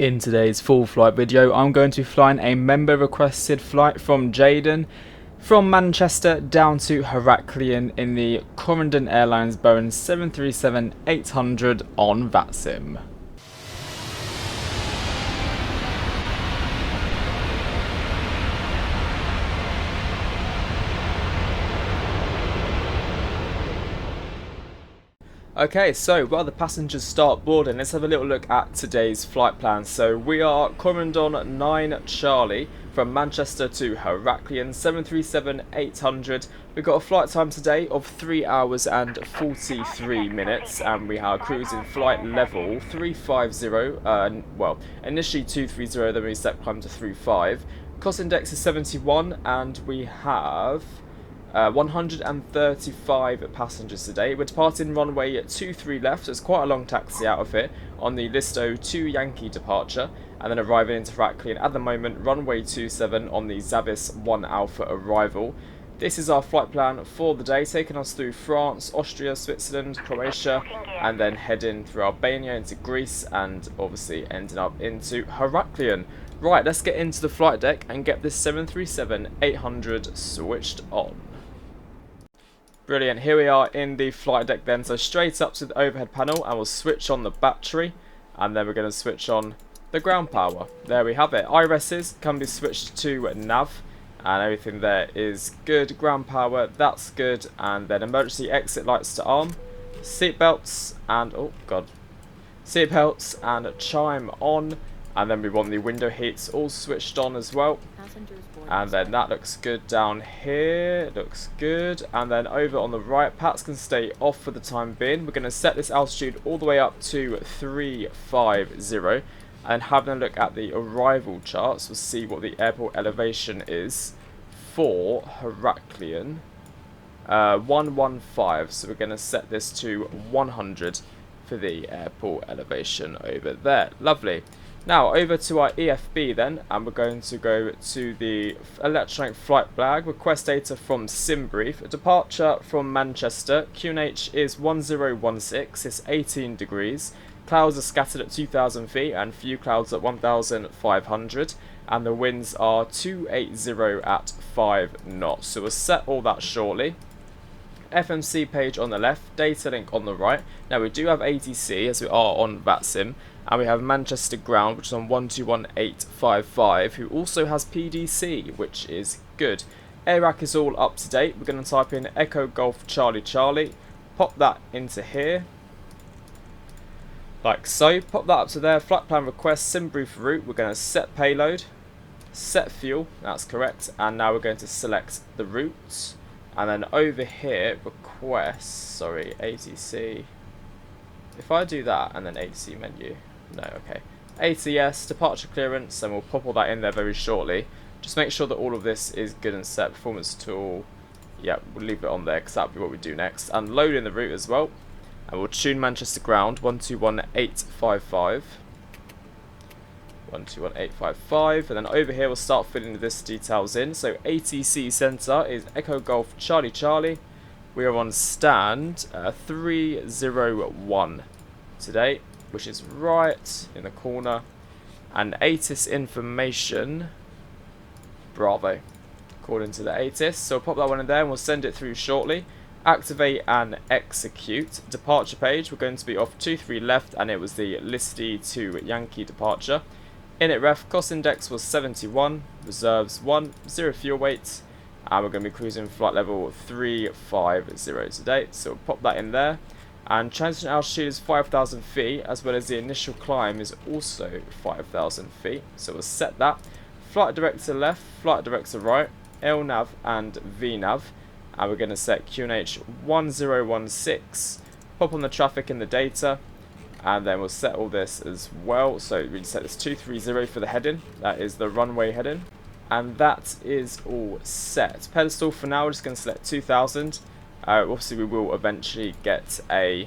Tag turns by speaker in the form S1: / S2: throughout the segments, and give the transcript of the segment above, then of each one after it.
S1: In today's full flight video, I'm going to be flying a member requested flight from Jaden from Manchester down to Heraklion in the Corendon Airlines Boeing 737-800 on Flightsim. Okay, so while the passengers start boarding, let's have a little look at today's flight plan. So we are Corendon 9 Charlie from Manchester to Heraklion 737-800. We've got a flight time today of 3 hours and 43 minutes, and we are cruising flight level 350, well, initially 230, then we set climb to 35. Cost index is 71, and we have 135 passengers today. We're departing runway 23 left, so it's quite a long taxi out of here, on the Listo 2 Yankee departure, and then arriving into Heraklion at the moment, runway 27 on the Zabis 1 Alpha arrival. This is our flight plan for the day, taking us through France, Austria, Switzerland, Croatia, and then heading through Albania into Greece, and obviously ending up into Heraklion. Right, let's get into the flight deck and get this 737-800 switched on. Brilliant, here we are in the flight deck then, so straight up to the overhead panel, and we'll switch on the battery, and then we're going to switch on the ground power. There we have it. IRSs can be switched to nav, and everything there is good. Ground power, that's good, and then emergency exit lights to arm, seatbelts, and oh god, seatbelts and chime on, and then we want the window heats all switched on as well. And then that looks good down here, looks good. And then over on the right, Pats can stay off for the time being. We're going to set this altitude all the way up to 350. And having a look at the arrival charts, we'll see what the airport elevation is for Heraklion. 115, so we're going to set this to 100 for the airport elevation over there. Lovely. Now over to our EFB then, and we're going to go to the electronic flight flag. Request data from Simbreif. Departure from Manchester. QNH is 1016. It's 18 degrees. Clouds are scattered at 2,000 feet and few clouds at 1,500. And the winds are 280 at 5 knots. So we'll set all that shortly. FMC page on the left, data link on the right. Now we do have ATC as we are on Flightsim, and we have Manchester ground, which is on 121855, who also has PDC, which is good. AirRack is all up to date. We're going to type in Echo Golf Charlie Charlie, pop that into here, like so. Pop that up to there. Flight plan request, Simbreif route. We're going to set payload, set fuel, that's correct, and now we're going to select the route. And then over here, request, sorry, ATC. If I do that and then ATC menu, no, okay. ATS, departure clearance, and we'll pop all that in there very shortly. Just make sure that all of this is good and set. Performance tool, yeah, we'll leave it on there because that'll be what we do next. And load in the route as well. And we'll tune Manchester ground, 121855. 121855, and then over here we'll start filling this details in. So ATC center is Echo Golf Charlie Charlie. We are on stand 301 today, which is right in the corner. And ATIS information, Bravo, according to the ATIS. So we'll pop that one in there and we'll send it through shortly. Activate and execute. Departure page, we're going to be off 23 left, and it was the Listy to Yankee departure. Init ref, cost index was 71, reserves 1, 0 fuel weight, and we're going to be cruising flight level 350 today, so we'll pop that in there. And transition altitude is 5,000 feet, as well as the initial climb is also 5,000 feet, so we'll set that. Flight director left, flight director right, LNAV and VNAV, and we're going to set QNH 1016, pop on the traffic in the data. And then we'll set all this as well. So we set this 230 for the heading. That is the runway heading. And that is all set. Pedestal for now, we're just going to select 2000. Obviously, we will eventually get a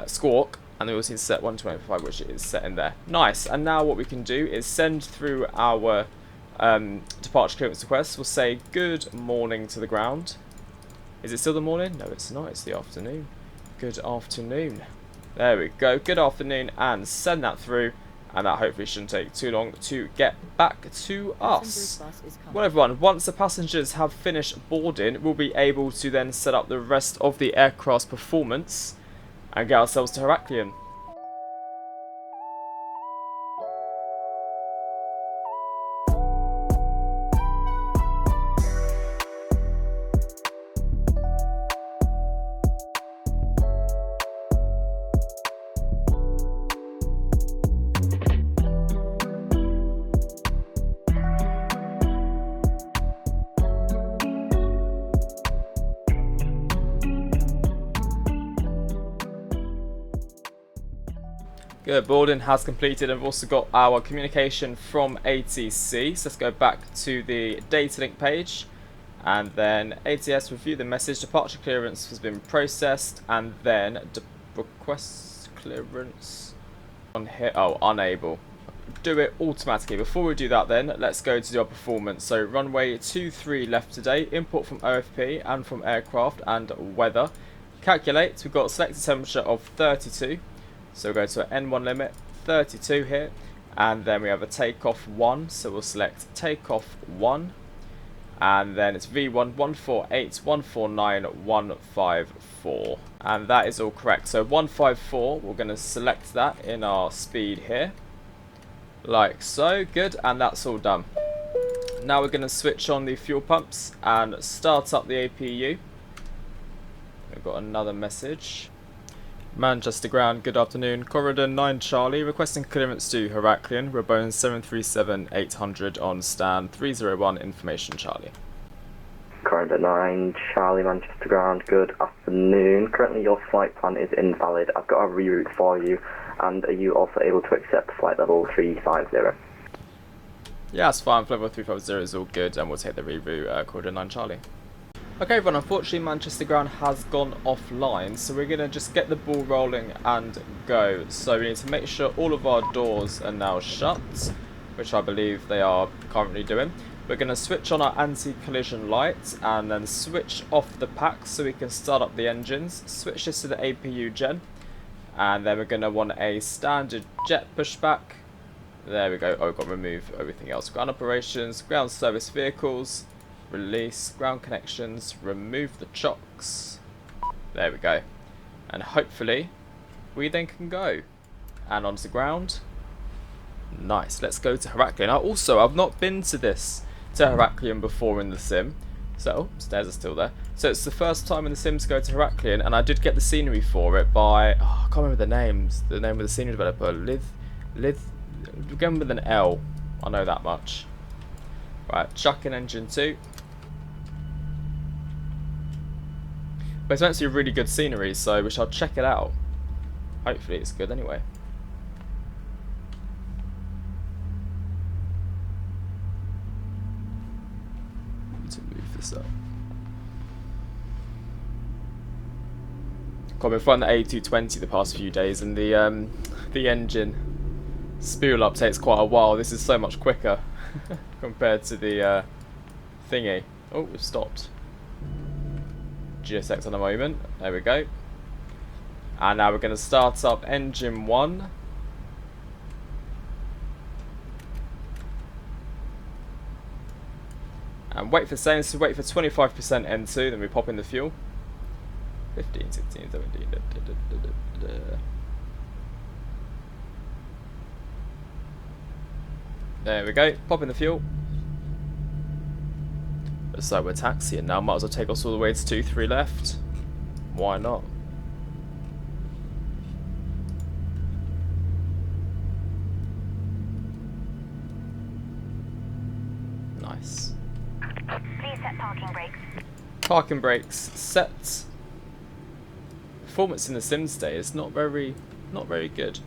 S1: squawk. And then we'll see to set 125, which is set in there. Nice. And now what we can do is send through our departure clearance request. We'll say good morning to the ground. Is it still the morning? No, it's not. It's the afternoon. Good afternoon. There we go. Good afternoon, and send that through. and that hopefully shouldn't take too long to get back to us. Well everyone, once the passengers have finished boarding, we'll be able to then set up the rest of the aircraft's performance and get ourselves to Heraklion. Good, boarding has completed, and we've also got our communication from ATC. So let's go back to the data link page, and then ATS review the message. Departure clearance has been processed, and then request clearance on here. Oh, unable. Do it automatically. Before we do that, then let's go to do our performance. So runway 23 left today. Import from OFP and from aircraft and weather. Calculate. We've got a selected temperature of 32. So we'll go to an N1 limit, 32 here, and then we have a takeoff 1, so we'll select takeoff 1, and then it's V1 148 149 154, and that is all correct. So 154, we're going to select that in our speed here, like so. Good, and that's all done. Now we're going to switch on the fuel pumps and start up the APU. We've got another message. Manchester ground, good afternoon. Corendon 9 Charlie, requesting clearance to Heraklion. We're Boeing 737-800 on stand 301, information Charlie.
S2: Corendon 9 Charlie, Manchester ground, good afternoon. Currently your flight plan is invalid. I've got a reroute for you, and are you also able to accept flight level 350?
S1: Yeah, that's fine. Flight level 350 is all good, and we'll take the reroute, Corendon 9 Charlie. Okay everyone, unfortunately Manchester ground has gone offline, so we're going to just get the ball rolling and go. So we need to make sure all of our doors are now shut, which I believe they are currently doing. We're going to switch on our anti-collision light and then switch off the packs so we can start up the engines. Switch this to the APU gen, and then we're going to want a standard jet pushback. There we go. Oh, we've got to remove everything else. Ground operations, ground service vehicles. Release, ground connections, remove the chocks. There we go. And hopefully we then can go. And onto the ground. Nice. Let's go to Heraklion. Now also, I've not been to Heraklion before in the sim. So, stairs are still there. So it's the first time in the sim to go to Heraklion, and I did get the scenery for it by, I can't remember the names. The name of the scenery developer. Begin with an L. I know that much. Right, chuck in engine 2. But it's meant to be really good scenery, so we shall check it out. Hopefully it's good anyway. Need to move this up. I've been flying the A220 the past few days, and the engine spool up takes quite a while. This is so much quicker compared to the thingy. Oh, we've stopped. GSX on a moment. There we go. And now we're going to start up engine 1. And wait for settings to wait for 25% N2, then we pop in the fuel. 15, 16, 17. There we go. Pop in the fuel. So we're taxiing now. Might as well take us all the way to 2-3 left. Why not? Nice.
S3: Please set parking brakes.
S1: Parking brakes set. Performance in the sim today is not very good.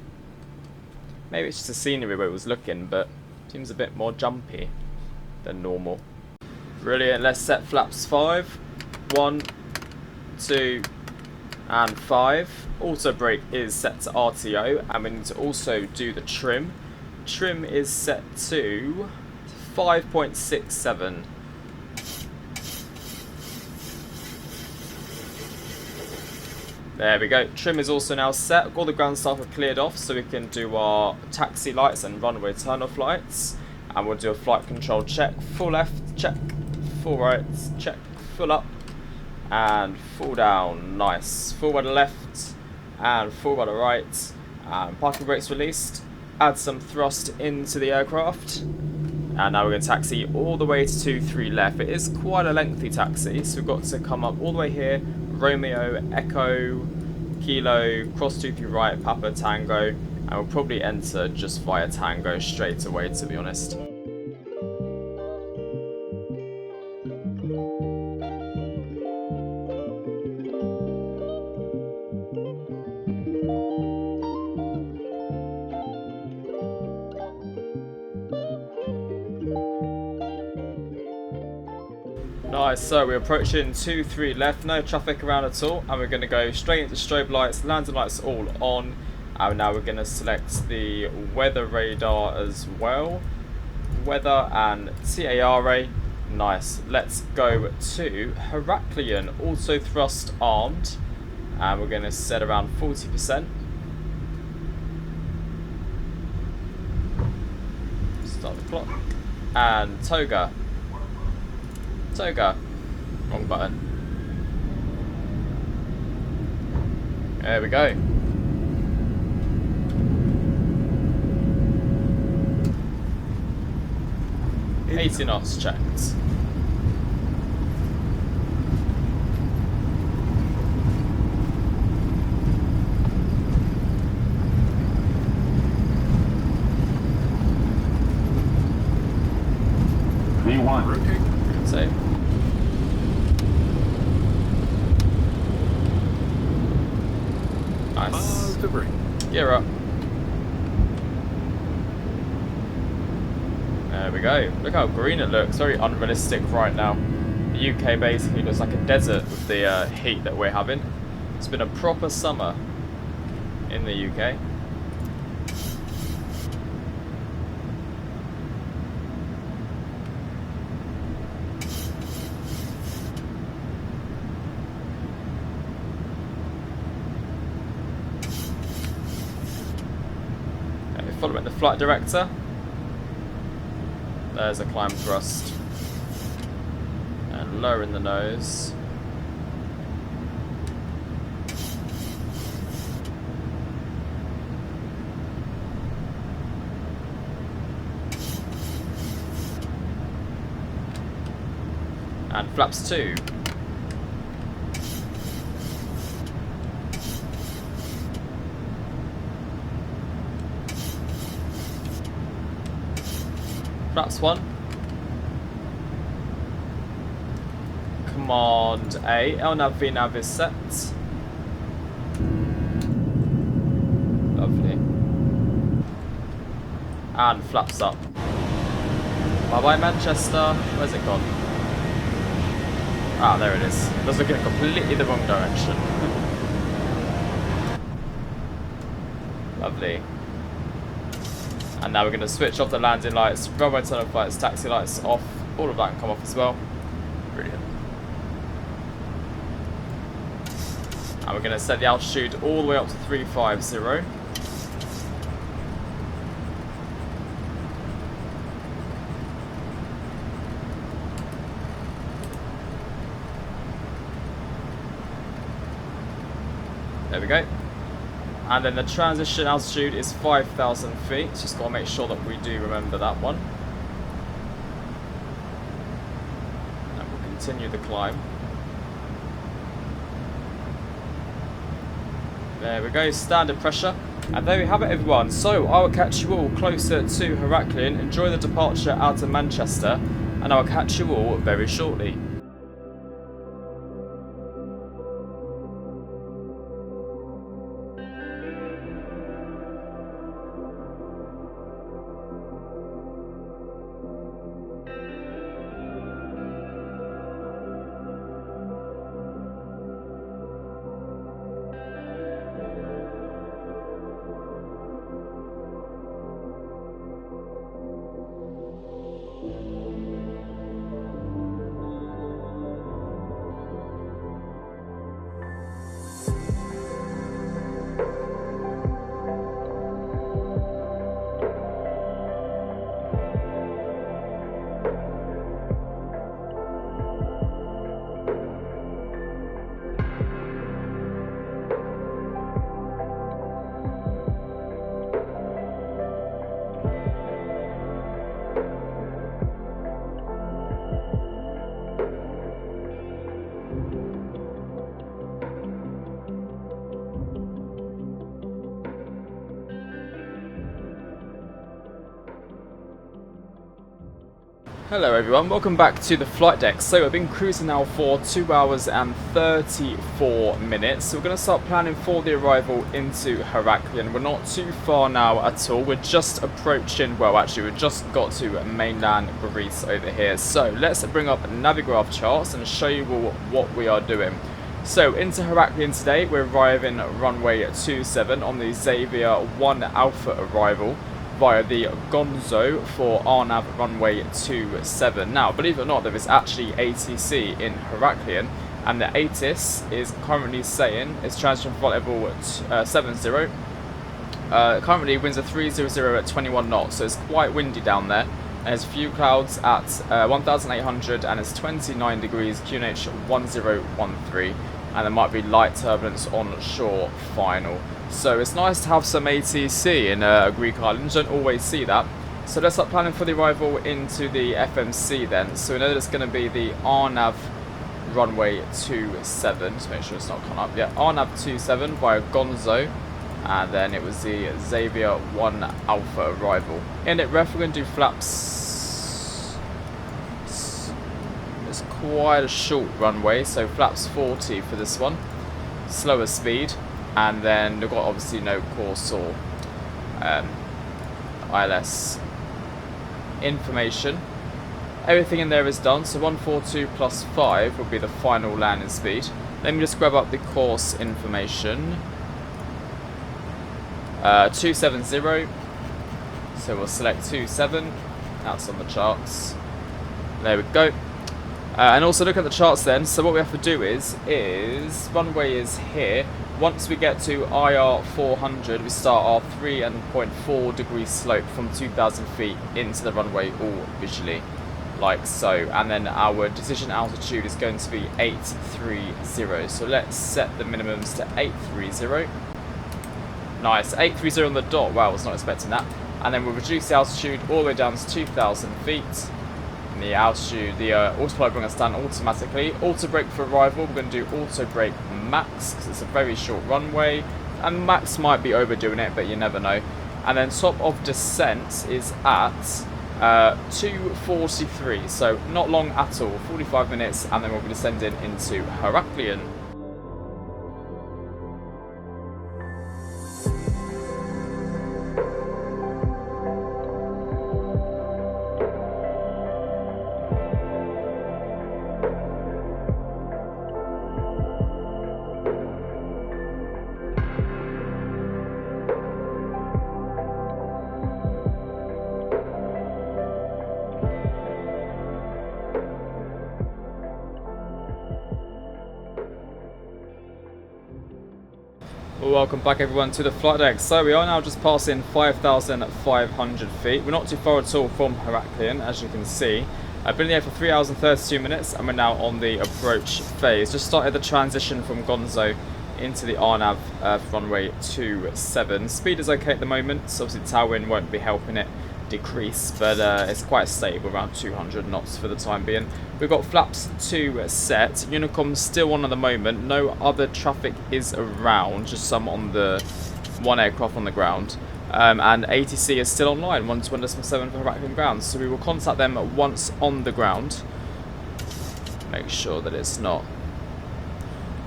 S1: Maybe it's just the scenery where it was looking, but seems a bit more jumpy than normal. Brilliant, let's set flaps 5. 1, 2, and 5. Auto brake is set to RTO, and we need to also do the trim. Trim is set to 5.67. There we go. Trim is also now set. All the ground staff are cleared off so we can do our taxi lights and runway turn-off lights. And we'll do a flight control check. Full left, check. Full right, check. Full up. And full down. Nice. Full by the left and full by the right. Parking brakes released. Add some thrust into the aircraft. And now we're going to taxi all the way to 23 left. It is quite a lengthy taxi, so we've got to come up all the way here. Romeo, Echo, Kilo, cross 23 right, Papa, Tango, and we'll probably enter just via Tango straight away, to be honest. Nice, so we're approaching 23 left, no traffic around at all, and we're going to go straight into strobe lights, landing lights all on, and now we're going to select the weather radar as well, weather and TARA. Nice, let's go to Heraklion, auto thrust armed, and we're going to set around 40%. Start the clock, and Toga. Wrong button. There we go.
S4: Eighty
S1: 80 knots checked.
S4: V1. Rotate.
S1: Save. Nice.
S4: The brake.
S1: Gear up. There we go. Look how green it looks. Very unrealistic right now. The UK basically looks like a desert with the heat that we're having. It's been a proper summer in the UK. Following the flight director. There's a climb thrust. And lowering the nose. And flaps 2. Flaps 1. Command A. LNAV VNAV is set. Lovely. And flaps up. Bye bye Manchester. Where's it gone? Ah, there it is. It was looking in completely the wrong direction. Lovely. And now we're going to switch off the landing lights, runway turn-off lights, taxi lights off. All of that can come off as well. Brilliant. And we're going to set the altitude all the way up to 350. There we go. And then the transition altitude is 5,000 feet. Just got to make sure that we do remember that one. And we'll continue the climb. There we go, standard pressure. And there we have it, everyone. So I will catch you all closer to Heraklion. Enjoy the departure out of Manchester. And I will catch you all very shortly. Hello everyone, welcome back to the flight deck. So I've been cruising now for 2 hours and 34 minutes. So we're going to start planning for the arrival into Heraklion. We're not too far now at all. We're just approaching, well actually we've just got to mainland Greece over here. So let's bring up Navigraph charts and show you all what we are doing. So into Heraklion today, we're arriving runway 27 on the Xavier 1 Alpha arrival via the Gonzo for RNAV runway 27. Now, believe it or not, there is actually ATC in Heraklion, and the ATIS is currently saying it's transition flight level 70. Currently winds are 300 at 21 knots, so it's quite windy down there. And there's a few clouds at 1,800 and it's 29 degrees QNH 1013, and there might be light turbulence on shore final. So it's nice to have some ATC in Greek islands, don't always see that. So let's start planning for the arrival into the FMC then. So we know that it's going to be the RNAV runway 27, just make sure it's not coming up. Yeah, RNAV 27 via Gonzo, and then it was the Xavier 1 Alpha arrival. In it ref, we're going to do flaps, it's quite a short runway, so flaps 40 for this one, slower speed. And then they've got obviously no course or ILS information. Everything in there is done, so 142 plus 5 will be the final landing speed. Let me just grab up the course information. 270, so we'll select 27, that's on the charts. There we go. And also look at the charts then, so what we have to do is runway is here. Once we get to IR 400, we start our 3.4 degree slope from 2,000 feet into the runway, all visually, like so. And then our decision altitude is going to be 830. So let's set the minimums to 830. Nice, 830 on the dot. Wow, I was not expecting that. And then we'll reduce the altitude all the way down to 2,000 feet. And the altitude, the autopilot will bring us down automatically. Auto brake for arrival, we're going to do auto brake max because it's a very short runway, and max might be overdoing it, but you never know. And then top of descent is at 2:43, so not long at all, 45 minutes, and then we'll be descending into Heraklion. Welcome back everyone to the flight deck. So we are now just passing 5,500 feet. We're not too far at all from Heraklion, as you can see. I've been there for 3 hours and 32 minutes and we're now on the approach phase. Just started the transition from Gonzo into the RNAV runway 27. Speed is okay at the moment, so obviously tailwind won't be helping it decrease, but it's quite stable, around 200 knots for the time being. We've got flaps 2 set, Unicom's still on at the moment, no other traffic is around, just some on the one aircraft on the ground. And ATC is still online, 121.7 for Heraklion ground, so we will contact them once on the ground. Make sure that it's not...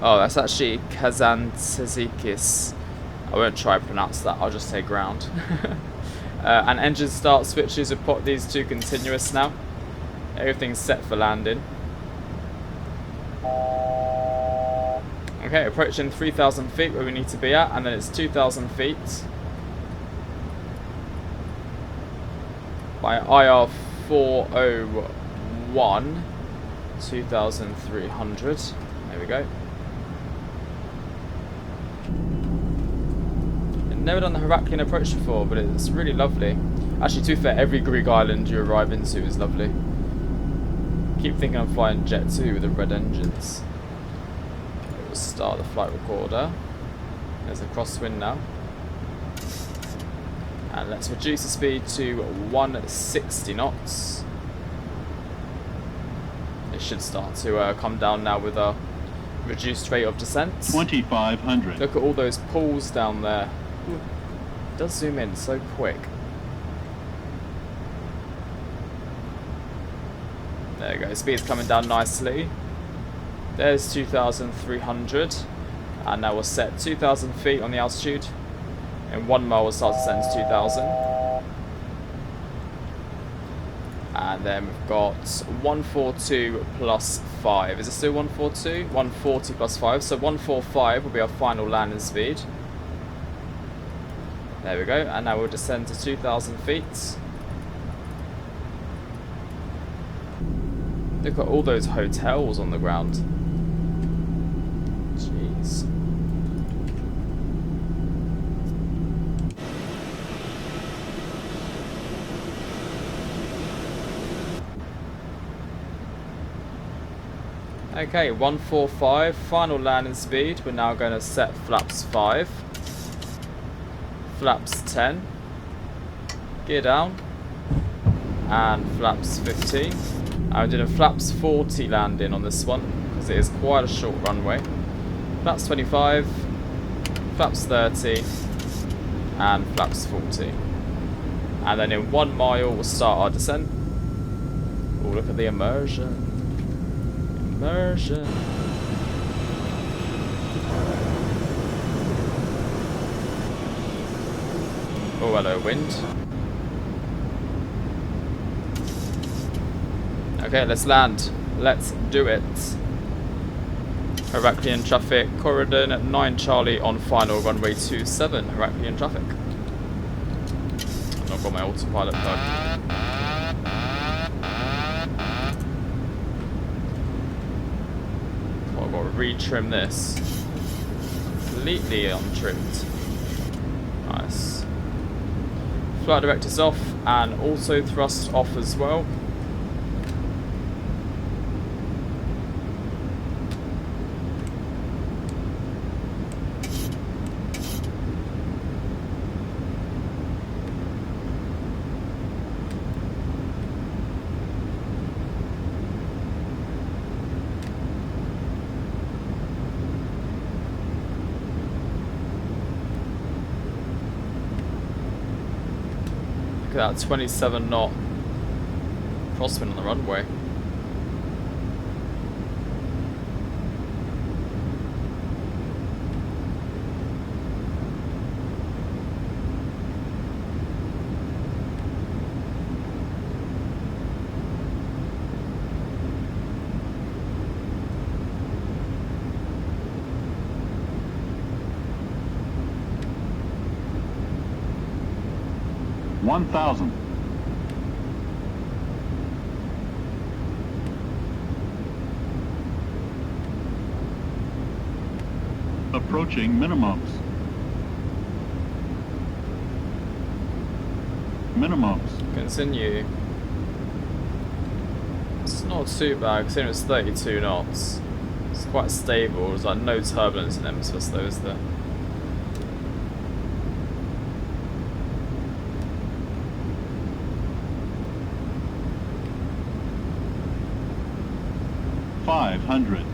S1: Oh, that's actually Kazantzakis. I won't try to pronounce that, I'll just say ground. And engine start switches, we've put these two continuous now. Everything's set for landing. Okay, approaching 3,000 feet where we need to be at, and then it's 2,000 feet. By IR 401, 2,300. There we go. Never done the Heraklion approach before, but it's really lovely. Actually, to be fair, every Greek island you arrive into is lovely. Keep thinking I'm flying Jet 2 with the red engines. We'll start the flight recorder. There's a crosswind now. And let's reduce the speed to 160 knots. It should start to come down now with a reduced rate of descent.
S4: 2,500.
S1: Look at all those pools down there. Ooh, it does zoom in so quick. There you go, speed's coming down nicely. There's 2,300. And now we'll set 2,000 feet on the altitude. In 1 mile we'll start to descend to 2,000. And then we've got 142 plus 5. Is it still 142? 140 plus 5. So 145 will be our final landing speed. There we go. And now we'll descend to 2,000 feet. Look at all those hotels on the ground. Jeez. Okay, 145, final landing speed. We're now going to set flaps 5, flaps 10, gear down, and flaps 15. I'm doing a flaps 40 landing on this one because it is quite a short runway. Flaps 25, flaps 30, and flaps 40. And then in 1 mile we'll start our descent. Oh, look at the immersion. Immersion. Oh, hello, wind. Okay, let's land. Let's do it. Heraklion traffic, Corendon 9 Charlie on final runway 27. Heraklion traffic. I've not got my autopilot plugged. I've got to retrim this. Completely untrimmed. Nice. Flight director's off and auto thrust off as well. Look at that 27 knot crosswind on the runway.
S4: One thousand. Approaching minimums. Minimums.
S1: Continue. It's not too bad considering it's 32 knots. It's quite stable. There's like no turbulence in MSFS though, is there?
S4: $500.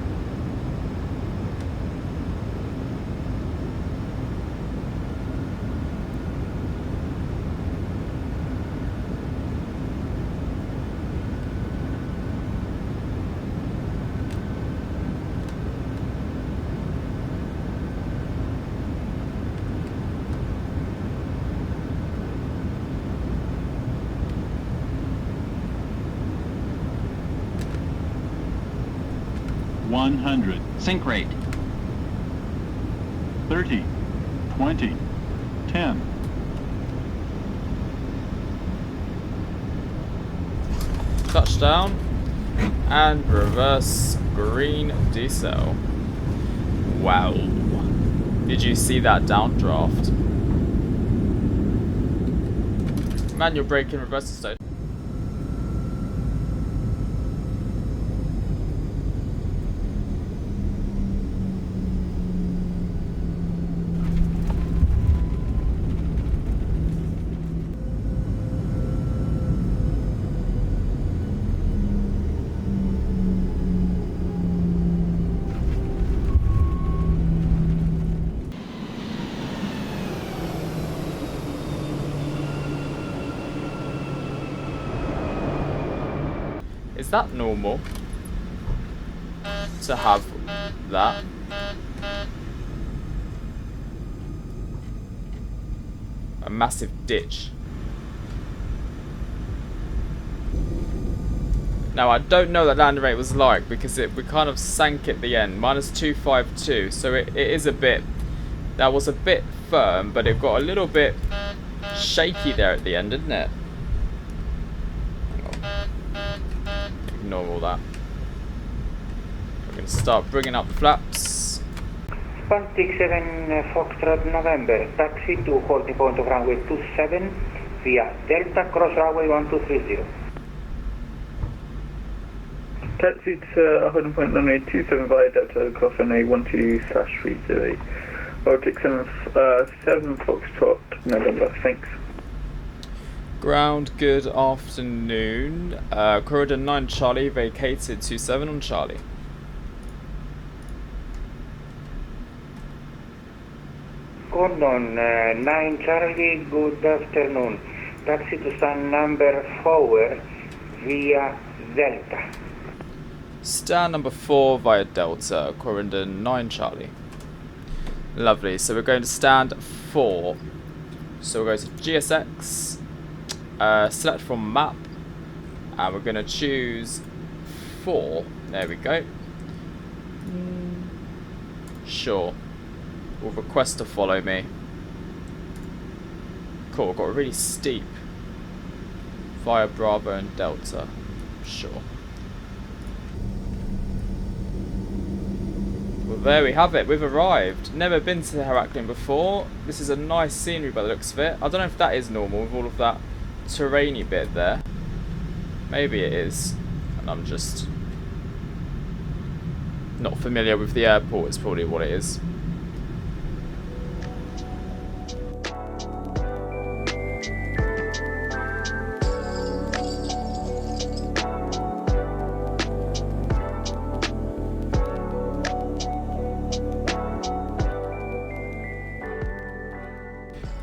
S4: $100.
S5: Sync rate.
S4: 30. 20. 10.
S1: Touchdown and reverse green decel. Wow. Did you see that downdraft? Manual braking reverse stone. Is that normal to have that? A massive ditch. Now I don't know what that landing rate was like because we kind of sank at the end, -252. So it is a bit. That was a bit firm, but it got a little bit shaky there at the end, didn't it? Ignore all that. We're going to start bringing up the flaps.
S5: 167 Foxtrot November, taxi to holding point of runway 27 via Delta cross runway 1230.
S6: Taxi to holding point runway 27 via Delta cross runway 12/308. Baltic 7 Foxtrot November, thanks.
S1: Ground, good afternoon. Corridor 9 Charlie, vacated 27 on Charlie.
S5: Corendon 9 Charlie, good afternoon. Taxi to stand number 4 via Delta.
S1: Stand number 4 via Delta, Corendon 9 Charlie. Lovely, so we're going to stand 4. So we'll go to GSX, select from map, and we're going to choose 4. There we go. Sure. We'll request to follow me. Cool, got a really steep via Bravo and Delta. Sure. Well, there we have it. We've arrived. Never been to Heraklion before. This is a nice scenery by the looks of it. I don't know if that is normal with all of that terrainy bit there. Maybe it is. And I'm just not familiar with the airport. It's probably what it is.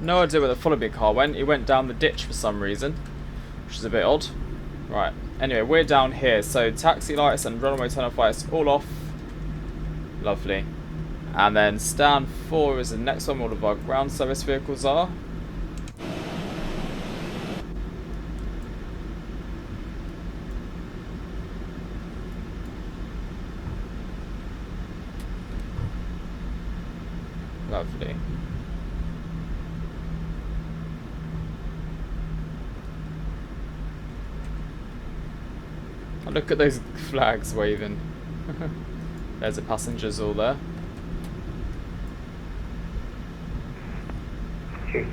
S1: No idea where the follow me car went. It went down the ditch for some reason, which is a bit odd. Right, anyway, we're down here. So taxi lights and runway turn off lights all off. Lovely. And then stand 4 is the next one. All of our ground service vehicles are. Lovely. Oh, look at those flags waving. There's the passengers all there.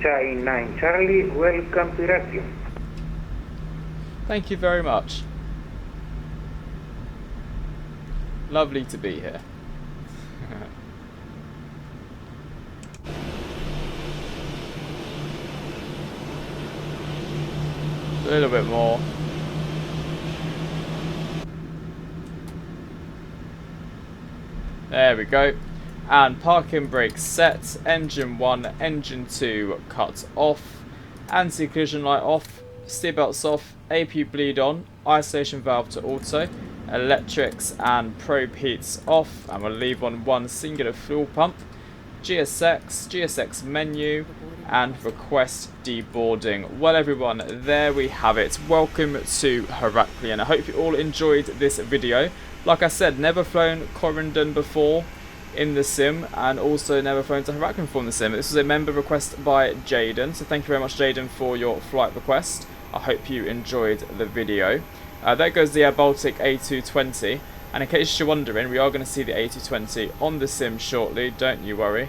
S5: Chai 9 Charlie, welcome to Heraklion.
S1: Thank you very much. Lovely to be here. A little bit more. There we go. And parking brake set, engine 1, engine 2 cut off, anti-collision light off, steer belts off, AP bleed on, isolation valve to auto, electrics and probe heats off, and we'll leave on 1 singular fuel pump, GSX menu, and request deboarding. Well everyone, there we have it. Welcome to Heraklion. I hope you all enjoyed this video. Like I said, never flown Corendon before in the sim, and also never flown to Heraklion before in the sim. This was a member request by Jaden, so thank you very much Jaden for your flight request. I hope you enjoyed the video. There goes the Air Baltic A220, and in case you're wondering, we are going to see the A220 on the sim shortly, don't you worry.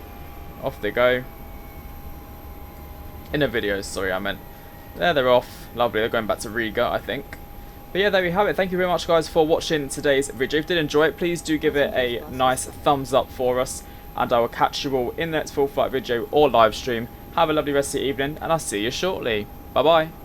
S1: Off they go. In a video, sorry I meant. There they're off. Lovely, they're going back to Riga, I think. But yeah, there we have it. Thank you very much guys for watching today's video. If you did enjoy it, please do give it a nice thumbs up for us, and I will catch you all in the next full flight video or live stream. Have a lovely rest of your evening, and I'll see you shortly. Bye bye.